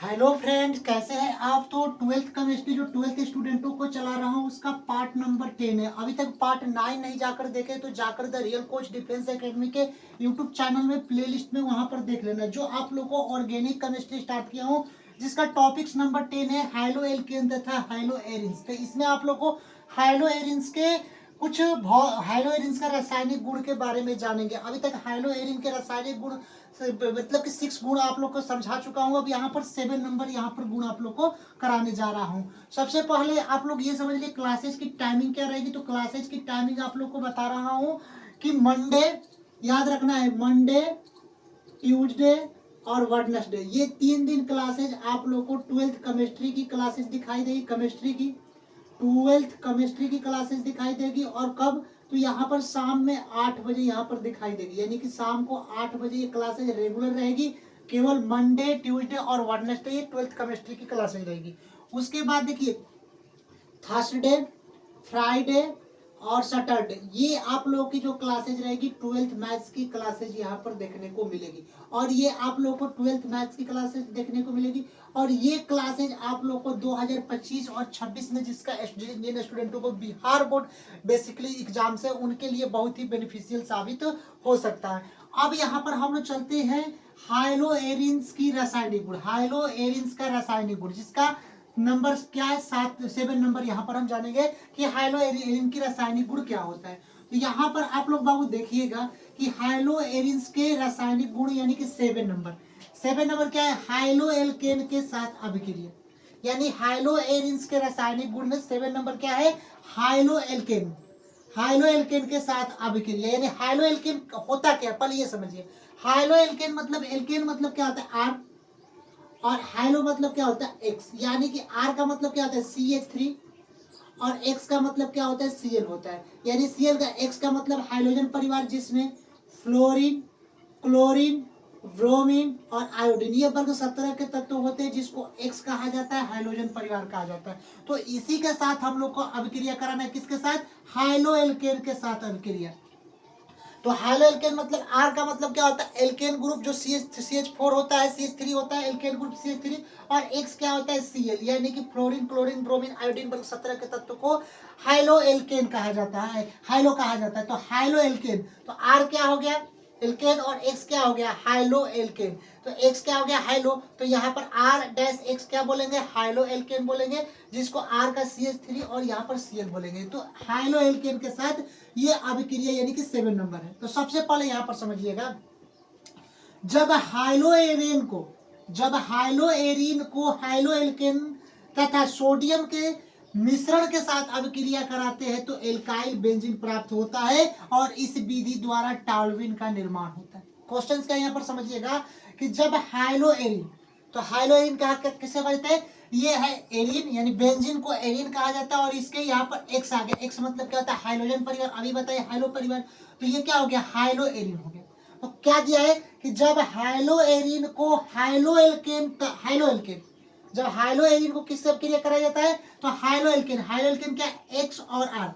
Hello friends, कैसे हैं आप। तो ट्वेल्थ केमिस्ट्री जो ट्वेल्थ स्टूडेंटों को चला रहा हूँ उसका पार्ट नंबर 10 है। अभी तक पार्ट 9 नहीं जाकर देखे तो जाकर the real coach defence academy के यूट्यूब चैनल में प्लेलिस्ट में वहां पर देख लेना। जो आप लोगों को ऑर्गेनिक केमिस्ट्री स्टार्ट किया हूँ जिसका टॉपिक्स नंबर 10 है हाइलो एल्केन तथा हाइलो एरिन्स। तो इसमें आप लोग को हाइलो एरिन्स के कुछ हाइलो एरिन्स का रासायनिक गुण के बारे में जानेंगे। अभी तक हाइलो एरिन के रासायनिक गुण मतलब कि 6 गुण आप लोग को समझा चुका हूँ। अब यहाँ पर 7 नंबर यहाँ पर गुण आप लोग को कराने जा रहा हूँ। सबसे पहले आप लोग ये समझ लीजिए क्लासेस की टाइमिंग क्या रहेगी। तो क्लासेस की टाइमिंग आप लोग को बता रहा हूँ कि मंडे, याद रखना है, मंडे, ट्यूसडे और वेडनेसडे, ये 3 दिन क्लासेज आप लोग को ट्वेल्थ केमिस्ट्री की क्लासेस दिखाई देगी। केमिस्ट्री की ट्वेल्थ केमिस्ट्री की क्लासेस दिखाई देगी। और कब? तो यहाँ पर शाम में 8 बजे यहाँ पर दिखाई देगी, यानी कि शाम को 8 बजे ये क्लासेज रेगुलर रहेगी। केवल मंडे, ट्यूसडे और वेडनेसडे ये ट्वेल्थ केमिस्ट्री की क्लासेज रहेगी। उसके बाद देखिए थर्सडे, फ्राइडे और सैटरडे ये आप लोगों की जो क्लासेज रहेगी ट्वेल्थ मैथ्स की क्लासेज यहाँ पर देखने को मिलेगी। और ये आप लोगों को ट्वेल्थ मैथ्स की क्लासेज देखने को मिलेगी। और ये क्लासेज आप लोगों को 2025 और 26 में जिसका जिन स्टूडेंटों को बिहार बोर्ड बेसिकली एग्जाम से उनके लिए बहुत ही बेनिफिशियल साबित हो सकता है। अब यहाँ पर हम लोग चलते हैं हाइलो एरिन्स की रासायनिक गुण। हाइलो एरिन्स का रासायनिक गुण जिसका नंबर क्या है, 7 नंबर। यहाँ पर हम जानेंगे कि हाइलो एरिन की रासायनिक गुण क्या होता है। तो यहाँ पर आप लोग बाबू देखिएगा कि हाइलो एरिन्स के रासायनिक गुण यानी कि 7 नंबर क्या है, हाइलो एल्केन के साथ अभिक्रिया। यानी हाइलो एरिन्स के रासायनिक गुण में 7 नंबर क्या है, हाइलो एल्केन। हाइलो एल्केन के साथ अभिक्रिया। यानी हाइलो एल्केन होता क्या, पहले ये समझिए। हाइलो एल्केन मतलब, एल्केन मतलब क्या होता है, आर, और हाइलो मतलब क्या होता है, एक्स। यानी कि आर का मतलब क्या होता है, CH3, और एक्स का मतलब क्या होता है, Cl होता है। यानी Cl का एक्स का मतलब हाइड्रोजन परिवार जिसमें फ्लोरीन, क्लोरीन, ब्रोमीन और आयोडीन ये वर्ग 17 के तत्व होते हैं जिसको एक्स कहा जाता है, हाइड्रोजन परिवार कहा जाता है। तो इसी के साथ हम लोग को अभिक्रिया कराना है, किसके साथ, हाइलो एल्केन के साथ अभिक्रिया। तो हाइलो एल्केन मतलब आर का मतलब क्या होता है, एल्केन ग्रुप जो CH4 होता है, CH3 होता है, एल्केन ग्रुप CH3। और एक्स क्या होता है, Cl, यानी कि फ्लोरीन, क्लोरीन, ब्रोमीन, आयोडीन वर्ग 17 के तत्व को हाइलो एल्केन कहा जाता है, हाइलो कहा जाता है। तो हाइलो एल्केन, तो आर क्या हो गया, एल्केन, और एक्स क्या हो गया, हाइलो एल्केन। तो एक्स क्या हो गया, हाइलो। तो यहाँ पर आर डैश एक्स क्या बोलेंगे, हाइलो एल्केन बोलेंगे, जिसको आर का CH3 और यहाँ पर Cl बोलेंगे। तो हाइलो एल्केन के साथ ये अभिक्रिया यानी कि 7 नंबर है। तो सबसे पहले यहाँ पर समझिएगा, जब हाइलो एरिन को हाइलो एल्केन तथा सोडियम के मिश्रण के साथ अभिक्रिया कराते हैं तो एल्काइल बेंजीन प्राप्त होता है और इस विधि द्वारा टॉल्यूइन का निर्माण होता है। क्वेश्चन क्या यहाँ पर समझिएगा कि जब हाइलो एरिन, तो हाइलो एरिन कहा किसे कहते हैं, ये है एरिन, यानी बेंजीन को एरिन कहा जाता है। और इसके यहाँ पर एक्स आ गया, एक्स मतलब क्या होता है, हाइड्रोजन परिवार। अभी बताइए हाइलो परिवार, तो ये क्या हो गया, हाइलो एरिन हो गया। तो क्या दिया है कि जब हाइलो एरिन को हाइलो एल्केन, जब हाइलो एरिन को किससे अभिक्रिया कराया जाता है, तो हाइलो एल्केन क्या, एक्स और आर,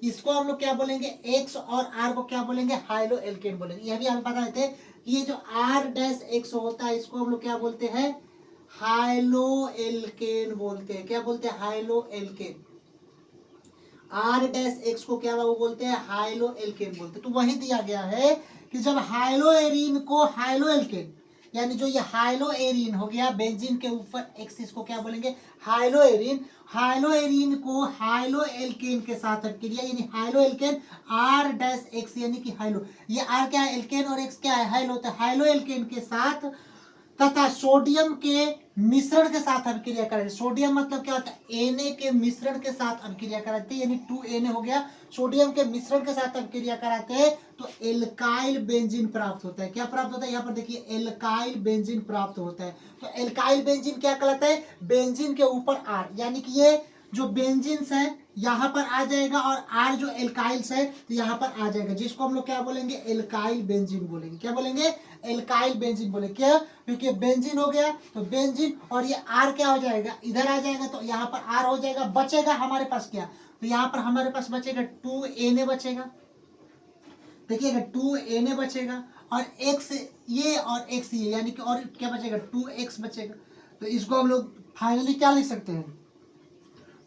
इसको हम लोग क्या बोलेंगे, एक्स और आर को क्या बोलेंगे, हाइलो एल्केन बोलेंगे। यह भी हम बता देते ये जो आर डैश एक्स होता है इसको हम लोग क्या बोलते हैं, हाइलो एल्केन बोलते हैं। क्या बोलते हैं, halo alkane. R dash X को क्या वो बोलते हैं, हाइलो एल्केन बोलते हैं। तो वही दिया गया है कि जब हाइलो एरिन को हाइलो एल्केन, यानी जो ये हाइलो एरिन हो गया बेंजीन के ऊपर एक्स, इसको क्या बोलेंगे, हाइलो एरिन। हाइलो एरिन को हाइलो एल्केन के साथ अभिक्रिया, यानी halo alkane R dash X, यानी कि हाइलो, ये आर क्या है, एल्केन, और एक्स क्या है, हाइलो। तो हाइलो एल्केन के साथ तथा सोडियम के मिश्रण के साथ अभिक्रिया कराते। सोडियम मतलब क्या होता है, Na के मिश्रण के साथ अभिक्रिया कराते हैं, यानी 2Na हो गया। सोडियम के मिश्रण के साथ अभिक्रिया कराते हैं तो एल्काइल बेंजीन प्राप्त होता है। क्या प्राप्त होता है, यहाँ पर देखिए एल्काइल बेंजीन प्राप्त होता है। तो एल्काइल बेंजीन क्या कहलाता है, बेंजीन के ऊपर आर, यानी कि ये जो बेंजीन्स है यहाँ पर आ जाएगा और आर जो एल्काइल्स है तो यहाँ पर आ जाएगा, जिसको हम लोग क्या बोलेंगे, एल्काइल बेंजीन बोलेंगे। क्या बोलेंगे, एल्काइल बेंजीन बोले। क्या, क्योंकि बेंजीन हो गया तो बेंजीन, और ये आर क्या हो जाएगा, इधर आ जाएगा तो यहाँ पर आर हो जाएगा। बचेगा हमारे पास क्या, तो यहाँ पर हमारे पास बचेगा 2Na बचेगा। देखिएगा 2Na बचेगा और एक्स ये और एक्स ये, यानी कि और क्या बचेगा, 2x बचेगा। तो इसको हम लोग फाइनली क्या लिख सकते हैं,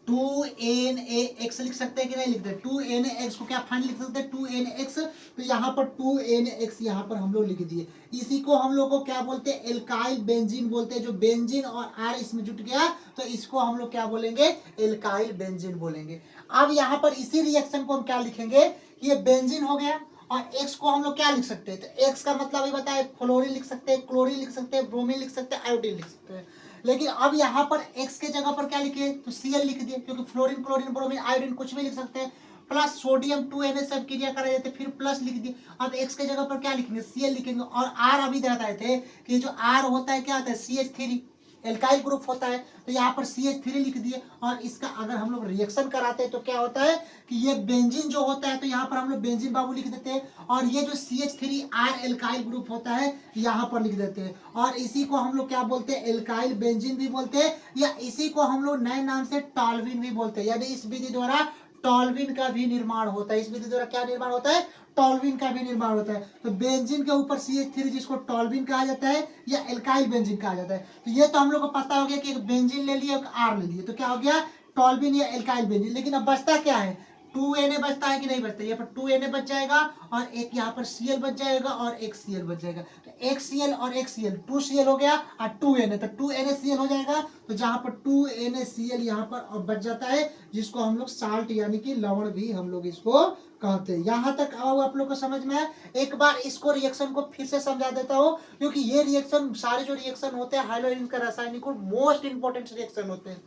2NaX लिख सकते हैं कि नहीं लिखते हैं, 2NaX को क्या फाइनल लिख सकते हैं, 2NaX। तो यहाँ पर 2NaX यहाँ पर हम लोग लिख दिए। इसी को हम लोग को क्या बोलते हैं, एल्काइल बेंजीन बोलते हैं। जो बेंजीन और आर इसमें जुट गया तो इसको हम लोग क्या बोलेंगे, एल्काइल बेंजीन बोलेंगे। अब यहाँ पर इसी रिएक्शन को हम क्या लिखेंगे कि ये बेंजीन हो गया, और एक्स को हम लोग क्या लिख सकते हैं, तो एक्स का मतलब ये बताए, फ्लोरीन लिख सकते हैं, क्लोरीन लिख सकते हैं, ब्रोमीन लिख सकते हैं, आयोडीन लिख सकते हैं। लेकिन अब यहाँ पर x के जगह पर क्या लिखे, तो Cl लिख दिए, क्योंकि फ्लोरीन क्लोरीन ब्रोमीन आयोडीन कुछ भी लिख सकते हैं। प्लस सोडियम 2Na सब क्रिया कराए जाते, फिर प्लस लिख दिए। अब x के जगह पर क्या लिखेंगे, Cl लिखेंगे। और R अभी बताए थे कि जो R होता है क्या होता है, CH3 एल्काइल ग्रुप होता है। तो यहाँ पर CH3 लिख दिए। और इसका अगर हम लोग रिएक्शन कराते हैं तो क्या होता है कि ये बेंजीन जो होता है, तो यहाँ पर हम लोग बेंजीन बाबू लिख देते हैं। और ये जो CH3R एल्काइल ग्रुप होता है यहाँ पर लिख देते हैं। और इसी को हम लोग क्या बोलते हैं, एल्काइल बेंजीन भी बोलते हैं, या इसी को हम लोग नए नाम से टॉल्विन भी बोलते हैं। यानी इस विधि द्वारा टॉल्विन का भी निर्माण होता है। इस विधि द्वारा क्या निर्माण होता है, टॉल्विन का भी निर्माण होता है। तो बेंजीन के ऊपर CH3 जिसको टॉल्विन कहा जाता है या एल्काइल बेंजीन कहा जाता है। तो ये तो हम लोग को पता हो गया कि एक बेंजीन ले लिए, एक आर ले लिए, तो क्या हो गया, टॉल्विन या एल्काइल बेंजीन। लेकिन अब बचता क्या है, 2Na बचता है कि नहीं बचता, यहाँ पर 2Na बच जाएगा, और एक यहाँ पर Cl बच जाएगा, और एक Cl बच जाएगा। तो एक Cl और एक Cl, 2Cl हो गया, और 2Na, तो 2NaCl हो जाएगा। तो जहाँ पर 2NaCl यहाँ पर बच जाता है, जिसको हम लोग साल्ट यानी कि लवण भी हम लोग इसको कहते हैं। यहाँ तक आओ आप लोग को समझ में आया। एक बार इसको रिएक्शन को फिर से समझा देता हूँ, क्योंकि ये रिएक्शन सारे जो रिएक्शन होते हैं हाइड्रोजन का रासायनिक मोस्ट इंपॉर्टेंट रिएक्शन होते हैं।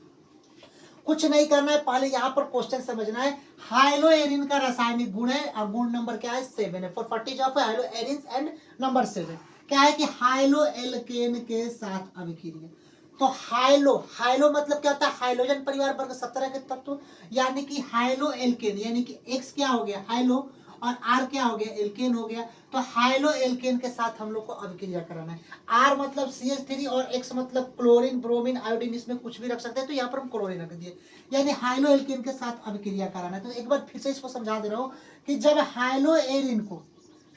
कुछ नहीं करना है, पहले यहाँ पर क्वेश्चन समझना है। हाइलोएरिन का रासायनिक गुण है, और गुण नंबर क्या है, 7 है। फॉर प्रॉपर्टीज ऑफ हाइलोएरिन एंड नंबर 7 क्या है कि हाइलो एल्केन के साथ अभिक्रिया। तो हाइलो मतलब क्या होता है, हाइड्रोजन परिवार वर्ग 17 के तत्व, यानी कि हाइलो एल्केन, यानी कि एक्स क्या हो गया हाइलो, और आर क्या हो गया, एल्केन हो गया। तो हाइलो एल्केन के साथ हम लोग को अभिक्रिया कराना है। आर मतलब CH3 और एक्स मतलब क्लोरीन ब्रोमीन आयोडीन, इसमें कुछ भी रख सकते हैं, तो यहाँ पर हम क्लोरीन रख दिए, यानी हाइलो एल्केन के साथ अभिक्रिया कराना है। तो एक बार फिर से इसको समझा दे रहा हूँ कि जब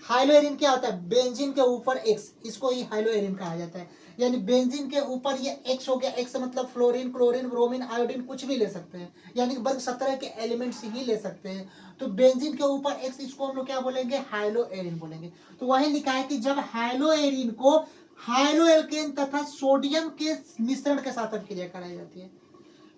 हाइलोएरिन क्या होता है, बेंजीन के ऊपर एक्स, इसको ही हाइलोएरिन कहा जाता है। यानी बेंजीन के ऊपर ये एक्स हो गया, एक्स मतलब फ्लोरीन क्लोरीन ब्रोमीन आयोडीन कुछ भी ले सकते हैं, यानी वर्ग 17 के एलिमेंट्स ही ले सकते हैं। तो बेंजीन के ऊपर एक्स, इसको हम लोग क्या बोलेंगे, हाइलोएरिन बोलेंगे। तो वही लिखा है कि जब हाइलोएरिन को हाइलोएल्केन तथा सोडियम के मिश्रण के साथ अभिक्रिया कराई जाती है।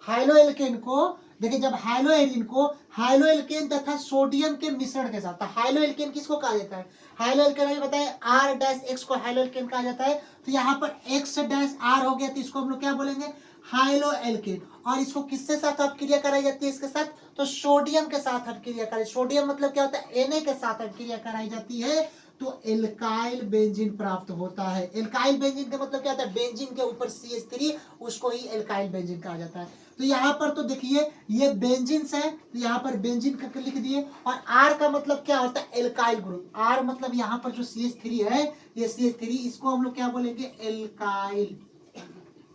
हाइलोएल्केन को देखिए, जब हाइलोएरिन को हाइलोएल्केन तथा सोडियम के मिश्रण के साथ, हाइलोएल्केन किसको कहा जाता है, हाइलोएल्केन अभी बताए R-X को हाइलोएल्केन कहा जाता है। तो यहाँ पर X-R हो गया, तो इसको हम लोग क्या बोलेंगे, हाइलोएल्केन। और इसको किसके साथ अभिक्रिया कराई जाती है, इसके साथ, तो सोडियम के साथ अभिक्रिया कराई। सोडियम मतलब क्या होता है, Na के साथ अभिक्रिया कराई जाती है, तो एल्काइल बेंजीन प्राप्त होता है। एल्काइल बेंजीन का मतलब क्या होता है, बेंजीन के ऊपर CH3, उसको ही एल्काइल बेंजीन कहा जाता है। तो यहाँ पर तो देखिए ये बेंजीन है, तो यहाँ पर बेंजीन का लिख दिए। और आर का मतलब क्या होता है, एल्काइल ग्रुप। आर मतलब यहाँ पर जो CH3 है, ये CH3, इसको हम लोग क्या बोलेंगे,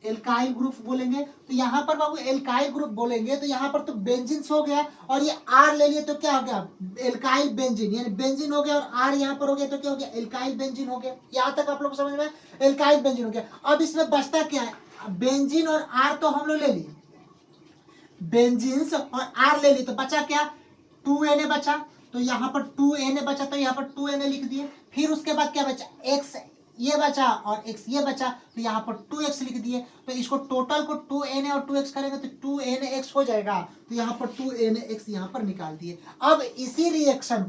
एल्काइल ग्रुप बोलेंगे। तो यहाँ पर बाबू एल्काइल ग्रुप बोलेंगे, तो यहाँ पर तो बेंजीन हो गया, और ये आर ले लिए तो क्या हो गया, एल्काइल बेंजीन, यानी बेंजीन हो गया, और आर यहाँ पर हो गया तो क्या हो गया, एल्काइल बेंजीन हो गया। यहाँ तक आप लोग समझ में, एल्काइल बेंजीन हो गया। अब इसमें बचता क्या है, बेंजीन और आर तो हम लोग ले लिए, बेंजीन और आर ले लिए, तो बचा क्या, 2Na बचा। तो यहाँ पर 2Na बचा, तो यहाँ पर 2Na लिख दिए। फिर उसके बाद क्या बचा, x ये बचा और x ये बचा, तो यहाँ पर 2x लिख दिए। तो इसको टोटल को 2Na और 2x करेंगे तो 2NaX हो जाएगा। तो यहाँ पर 2NaX यहाँ पर निकाल दिए। अब इसी रिएक्शन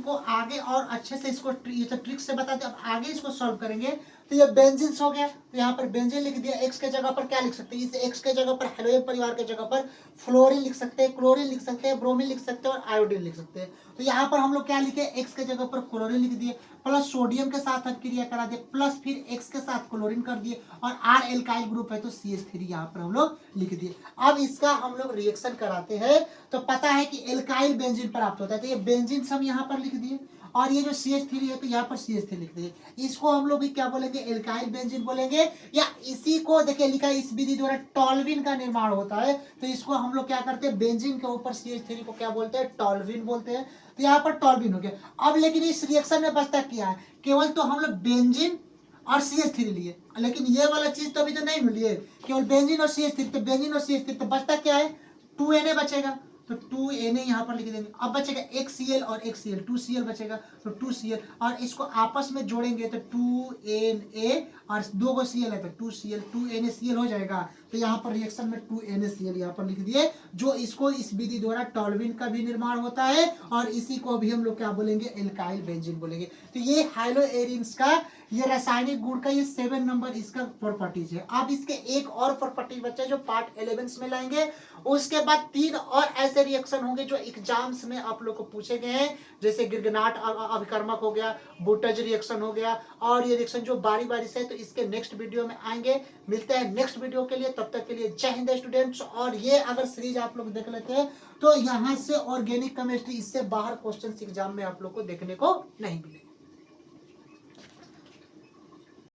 को आगे और अच्छे से इसको ट्रिक से बताते, अब आगे इसको सॉल्व करेंगे। तो ये बेंजीन हो गया, तो यहाँ पर बेंजीन लिख दिया। एक्स के जगह पर क्या लिख सकते हैं, इस एक्स के जगह पर हाइड्रोजन परिवार के जगह पर फ्लोरीन लिख सकते हैं, क्लोरीन लिख सकते हैं, ब्रोमीन लिख सकते हैं, और आयोडीन लिख सकते हैं। तो यहाँ पर हम लोग क्या लिखे, एक्स के जगह पर क्लोरीन लिख दिए, प्लस सोडियम के साथ अभिक्रिया करा दिए, प्लस फिर एक्स के साथ क्लोरीन कर दिए, और आर एल्काइल ग्रुप है तो CH3 यहाँ पर हम लोग लिख दिए। अब इसका हम लोग रिएक्शन कराते हैं, तो पता है कि एल्काइल बेंजीन प्राप्त होता है। तो ये बेंजीन हम यहाँ पर लिख दिए, और ये जो CH3 है तो यहाँ पर CH3 लिख दिए। इसको हम लोग भी क्या बोलेंगे, एल्काइल बेंजीन बोलेंगे। या इसी को देखिए लिखा है, इस विधि द्वारा टॉल्विन का निर्माण होता है। तो इसको हम लोग क्या करते हैं, बेंजीन के ऊपर CH3 को क्या बोलते हैं, टॉल्विन बोलते हैं। तो यहाँ पर टॉल्विन हो गया। अब लेकिन इस रिएक्शन में बचता क्या है, केवल तो हम लोग बेंजीन और CH3 लिए, लेकिन ये वाला चीज तो अभी तो नहीं मिली है, केवल बेंजीन और CH3, तो बेंजीन और CH3 तो बचता क्या है, 2Na बचेगा, तो 2Na यहाँ पर लिख देंगे। अब बचेगा एक Cl और एक Cl, 2Cl बचेगा, तो 2Cl, और इसको आपस में जोड़ेंगे तो 2Na और दो गो Cl है तो 2Cl, 2NaCl हो जाएगा। तो यहाँ पर रिएक्शन में 2NaCl यहाँ पर लिख दिए, जो इसको इस विधि द्वारा टॉल्यूइन का भी निर्माण होता है, और इसी को भी हम लोग क्या बोलेंगे, एल्काइल बेंजीन बोलेंगे। तो ये हाइलोएरिन्स का ये रासायनिक गुण का ये 7 नंबर इसका प्रॉपर्टीज है। अब इसके एक और प्रॉपर्टी बच्चे जो पार्ट 11 में लाएंगे, उसके बाद 3 और ऐसे रिएक्शन होंगे जो एग्जाम्स में आप लोग को पूछे गए हैं, जैसे गिरगनाट अभिकर्मक हो गया, बुटज रिएक्शन हो गया, और ये रिएक्शन जो बारी बारी से है, तो इसके नेक्स्ट वीडियो में आएंगे। मिलते हैं नेक्स्ट वीडियो के लिए, तब तक के लिए जय हिंद स्टूडेंट्स। और ये अगर सीरीज आप लोग देख लेते हैं तो यहाँ से ऑर्गेनिक केमिस्ट्री, इससे बाहर क्वेश्चन एग्जाम में आप लोग को देखने को नहीं मिलेगा।